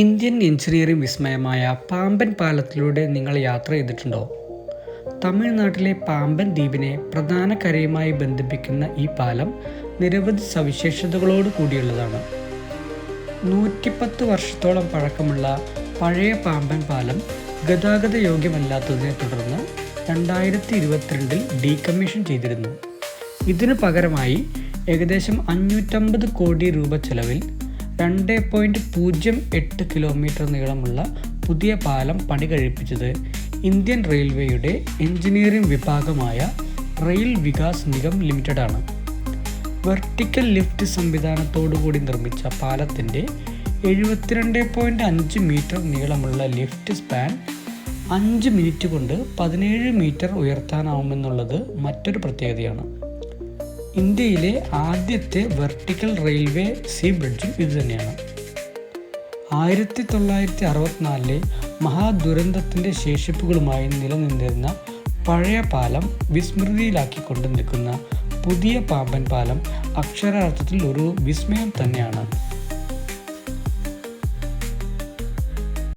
Indian engineering വിസ്മയമായ Pamban പാലത്തിലൂടെ നിങ്ങൾ യാത്ര ചെയ്തിട്ടുണ്ടോ? തമിഴ്നാട്ടിലെ പാമ്പൻ ദ്വീപിനെ പ്രധാന കരയുമായി ബന്ധിപ്പിക്കുന്ന ഈ പാലം നിരവധി സവിശേഷതകളോട് കൂടിയുള്ളതാണ്. 110 വർഷത്തോളം പഴക്കമുള്ള പഴയ പാമ്പൻ പാലം ഗതാഗത യോഗ്യമല്ലാത്തതിനെ തുടർന്ന് 2022 ഡീകമ്മീഷൻ ചെയ്തിരുന്നു. ഇതിനു പകരമായി ഏകദേശം 550 കോടി രൂപ ചെലവിൽ 2.08 കിലോമീറ്റർ നീളമുള്ള പുതിയ പാലം പണി കഴിപ്പിച്ചത് ഇന്ത്യൻ റെയിൽവേയുടെ എഞ്ചിനീയറിംഗ് വിഭാഗമായ റെയിൽ വികാസ് നിഗം ലിമിറ്റഡ് ആണ്. വെർട്ടിക്കൽ ലിഫ്റ്റ് സംവിധാനത്തോടുകൂടി നിർമ്മിച്ച പാലത്തിൻ്റെ 72.5 മീറ്റർ നീളമുള്ള ലിഫ്റ്റ് സ്പാൻ 5 മിനിറ്റ് കൊണ്ട് 17 മീറ്റർ ഉയർത്താനാവുമെന്നുള്ളത് മറ്റൊരു പ്രത്യേകതയാണ്. ഇന്ത്യയിലെ ആദ്യത്തെ വെർട്ടിക്കൽ റെയിൽവേ സീ ബ്രിഡ്ജും ഇതുതന്നെയാണ്. 1964 മഹാദുരന്തത്തിൻ്റെ ശേഷിപ്പുകളുമായി നിലനിന്നിരുന്ന പഴയ പാലം വിസ്മൃതിയിലാക്കിക്കൊണ്ട് നിൽക്കുന്ന പുതിയ പാമ്പൻ പാലം അക്ഷരാർത്ഥത്തിൽ ഒരു വിസ്മയം തന്നെയാണ്.